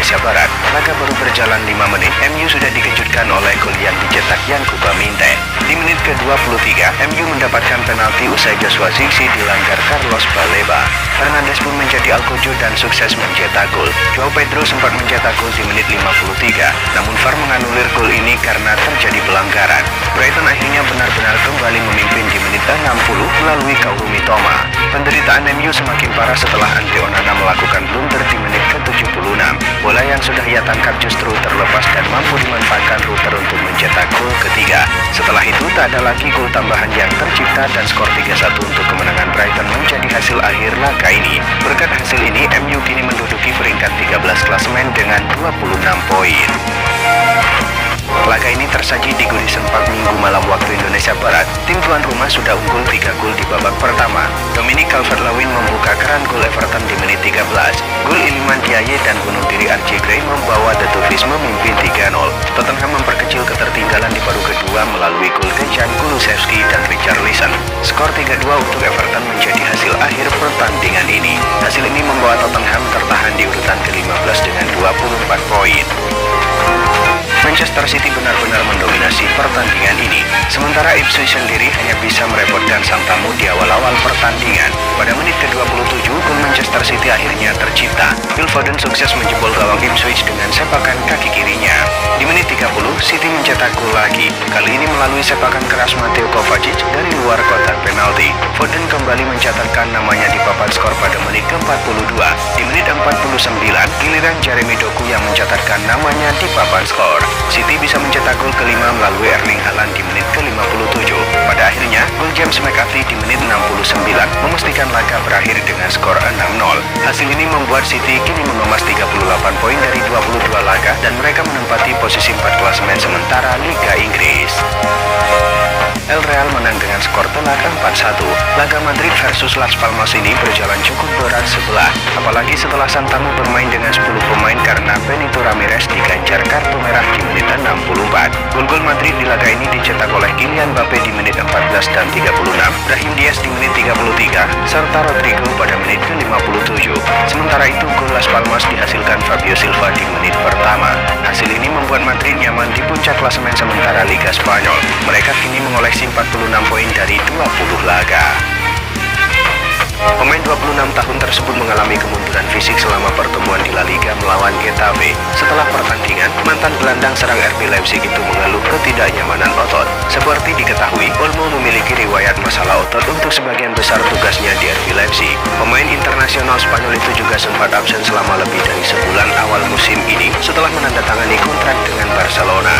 Indonesia Barat. Laga baru berjalan 5 menit, MU sudah dikejutkan oleh gol yang dicetak Yankuba Minte. Di menit ke-23, MU mendapatkan penalti usai Joshua Zirkzee dilanggar Carlos Baleba. Fernandes pun menjadi algojo dan sukses mencetak gol. Joao Pedro sempat mencetak gol di menit 53, namun VAR menganulir gol ini karena terjadi pelanggaran. Brighton akhirnya benar-benar kembali memimpin di menit 60 melalui Kaoru Mitoma. Penderitaan MU semakin parah setelah Andre Onana melakukan blunder di menit ke-76. Bola yang sudah ia tangkap justru terlepas dan mampu dimanfaatkan Rutter untuk mencetak gol ketiga. Setelah itu tak ada lagi gol tambahan yang tercipta dan skor 3-1 untuk kemenangan Brighton menjadi hasil akhir laga ini. Berkat hasil ini, MU kini menduduki peringkat 13 klasemen dengan 26 poin. Laga ini tersaji di Goodison Park Minggu malam waktu Indonesia Barat. Tim tuan rumah sudah unggul 3 gol di babak pertama. Dominic Calvert-Lewin membuka keran gol Everton di menit 13. Gol Iliman Ndiaye dan bunuh diri Archie Gray membawa The Toffees memimpin 3-0. Tottenham memperkecil ketertinggalan di paruh kedua melalui gol Dejan Kulusevski dan Richarlison. Skor 3-2 untuk Everton menjadi hasil akhir pertandingan ini. Hasil ini membawa Tottenham tertahan di urutan ke-15 dengan 24 poin. Manchester City benar-benar mendominasi pertandingan ini. Sementara Ipswich sendiri hanya bisa merepotkan sang tamu di awal-awal pertandingan. Pada menit ke-27, gol Manchester City akhirnya tercipta. Phil Foden sukses menjebol gawang Ipswich dengan sepakan kaki kirinya. Di menit 30, City mencetak gol lagi. Kali ini melalui sepakan keras Mateo Kovacic dari luar kotak penalti. Foden kembali mencatatkan namanya di papan skor pada menit ke-42. Di menit 49, giliran Jeremy Doku yang mencatatkan namanya di papan skor. City bisa mencetak gol kelima melalui Erling Haaland di menit ke-57. Pada akhirnya, gol James McCarthy di menit 69 memastikan laga berakhir dengan skor 6-0. Hasil ini membuat City kini mengemas 38 poin dari 22 laga dan mereka menempati posisi 4 klasemen sementara Liga Inggris. El Real menang dengan skor telak 4-1. Laga Madrid versus Las Palmas ini berjalan cukup berat sebelah, apalagi setelah sang tamu bermain dengan 10 pemain karena Benito Ramirez diganjar kartu merah di menit 64. Gol-gol Madrid di laga ini dicetak oleh Kylian Mbappe di menit 14 dan 36, Brahim Diaz di menit 33, serta Rodrigo pada menit ke-57. Sementara itu, gol Las Palmas dihasilkan Fabio Silva di menit pertama. Hasil ini membuat Madrid nyaman di puncak klasemen sementara Liga Spanyol. Mereka kini mengoleksi 46 poin dari 20 laga. Pemain 26 tahun tersebut mengalami kemunduran fisik selama pertemuan di La Liga melawan Getafe. Setelah pertandingan, mantan gelandang serang RB Leipzig itu mengeluh ketidaknyamanan otot. Seperti diketahui, Olmo memiliki riwayat masalah otot untuk sebagian besar tugasnya di RB Leipzig. Pemain internasional Spanyol itu juga sempat absen selama lebih dari sebulan awal musim ini setelah menandatangani kontrak dengan Barcelona.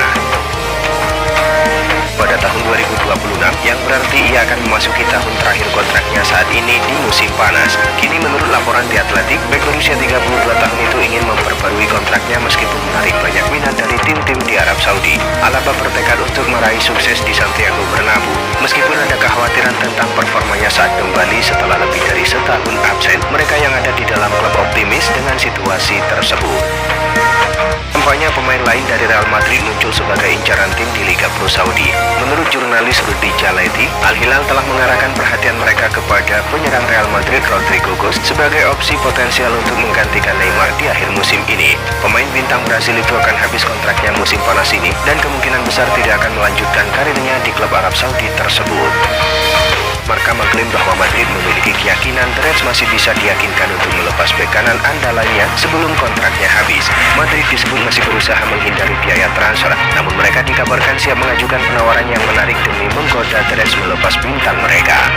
Pada tahun 2026, yang berarti ia akan memasuki tahun terakhir kontraknya saat ini di musim panas. Kini menurut laporan The Athletic, bek berusia 32 tahun itu ingin memperbarui kontraknya meskipun menarik banyak minat dari tim-tim di Arab Saudi. Alaba bertekad untuk meraih sukses di Santiago Bernabeu. Meskipun ada kekhawatiran tentang performanya saat kembali setelah lebih dari setahun absen, mereka yang ada di dalam klub optimis dengan situasi tersebut. Tampaknya pemain lain dari Real Madrid muncul sebagai incaran tim di Liga Pro Saudi. Menurut jurnalis Rudy Jaleti, Al-Hilal telah mengarahkan perhatian mereka kepada penyerang Real Madrid Rodrigo Goes sebagai opsi potensial untuk menggantikan Neymar di akhir musim ini. Pemain bintang Brasil itu akan habis kontraknya musim panas ini dan kemungkinan besar tidak akan melanjutkan karirnya di klub Arab Saudi tersebut. Marca mengklaim bahwa Madrid memiliki keyakinan The Reds masih bisa diyakinkan untuk melepas bek kanan andalannya sebelum kontraknya habis. Madrid disebut masih berusaha menghindari biaya transfer, namun mereka dikabarkan siap mengajukan penawaran yang menarik demi menggoda The Reds melepas bintang mereka.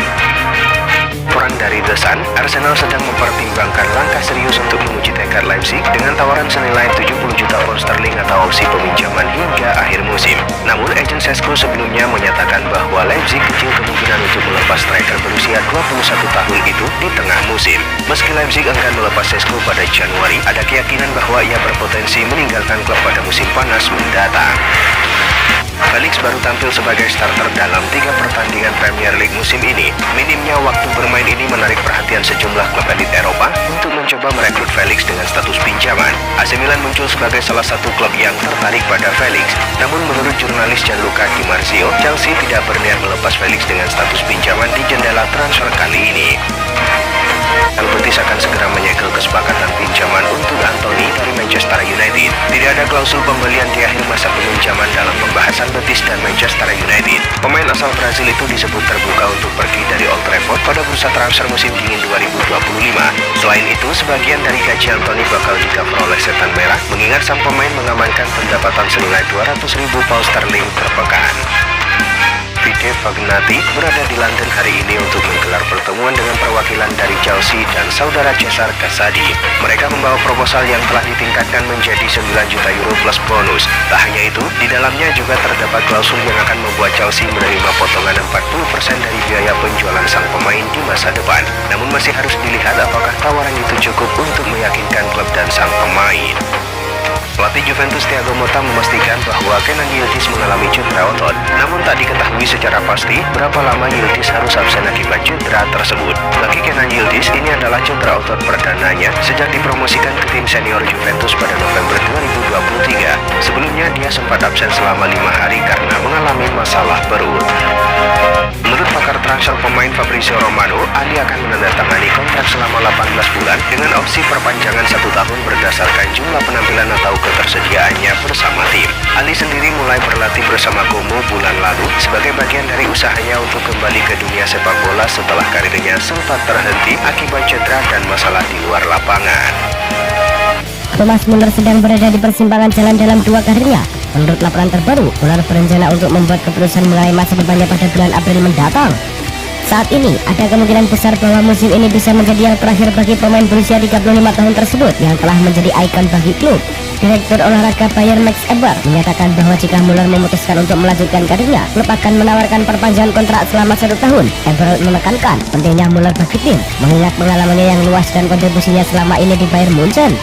Laporan dari The Sun, Arsenal sedang mempertimbangkan langkah serius untuk menguji tekad Leipzig dengan tawaran senilai 70 juta pound sterling atau opsi peminjaman hingga akhir musim. Namun, agen Sesko sebelumnya menyatakan bahwa Leipzig kecil kemungkinan untuk melepas striker berusia 21 tahun itu di tengah musim. Meski Leipzig enggan melepas Sesko pada Januari, ada keyakinan bahwa ia berpotensi meninggalkan klub pada musim panas mendatang. Felix baru tampil sebagai starter dalam 3 pertandingan Premier League musim ini. Minimnya waktu bermain ini menarik perhatian sejumlah klub elit Eropa untuk mencoba merekrut Felix dengan status pinjaman. AC Milan muncul sebagai salah satu klub yang tertarik pada Felix. Namun menurut jurnalis Gianluca Di Marzio, Chelsea tidak berniat melepas Felix dengan status pinjaman di jendela transfer kali ini. Real Betis akan segera menyegel kesepakatan pinjaman untuk Anthony dari Manchester United klausul pembelian di akhir masa peminjaman dalam pembahasan Betis dan Manchester United. Pemain asal Brazil itu disebut terbuka untuk pergi dari Old Trafford pada bursa transfer musim dingin 2025. Selain itu, sebagian dari gaji Anthony bakal di-cover oleh Setan Merah, mengingat sang pemain mengamankan pendapatan senilai 200.000 pound sterling per pekan. Vide Vagnati berada di London hari ini untuk menggelar pertemuan dengan perwakilan dari Chelsea dan saudara Cesar Casadi. Mereka membawa proposal yang telah ditingkatkan menjadi 9 juta euro plus bonus. Tak hanya itu, di dalamnya juga terdapat klausul yang akan membuat Chelsea menerima potongan 40% dari biaya penjualan sang pemain di masa depan. Namun masih harus dilihat apakah tawaran itu cukup untuk meyakinkan klub dan sang pemain. Pelatih Juventus Thiago Motta memastikan bahwa Kenan Yildiz mengalami cedera otot. Namun tak diketahui secara pasti berapa lama Yildiz harus absen akibat cedera tersebut. Bagi Kenan Yildiz, ini adalah cedera otot perdananya sejak dipromosikan ke tim senior Juventus pada November 2023. Sebelumnya dia sempat absen selama 5 hari karena mengalami masalah perut. Menurut pakar transfer pemain Fabrizio Romano, Ali akan menandatangani kontrak selama 18 bulan dengan opsi perpanjangan 1 tahun berdasarkan jumlah penampilan atau ketersediaannya bersama tim. Ali sendiri mulai berlatih bersama Como bulan lalu sebagai bagian dari usahanya untuk kembali ke dunia sepak bola setelah karirnya sempat terhenti akibat cedera dan masalah di luar lapangan. Thomas Muller sedang berada di persimpangan jalan dalam 2 karirnya. Menurut laporan terbaru, Muller berencana untuk membuat keputusan mengenai masa depannya pada bulan April mendatang. Saat ini, ada kemungkinan besar bahwa musim ini bisa menjadi yang terakhir bagi pemain berusia 35 tahun tersebut yang telah menjadi ikon bagi klub. Direktur olahraga Bayern Max Eber menyatakan bahwa jika Muller memutuskan untuk melanjutkan karirnya, klub akan menawarkan perpanjangan kontrak selama 1 tahun. Eber menekankan pentingnya Muller bagi tim, mengingat pengalamannya yang luas dan kontribusinya selama ini di Bayern Munchen.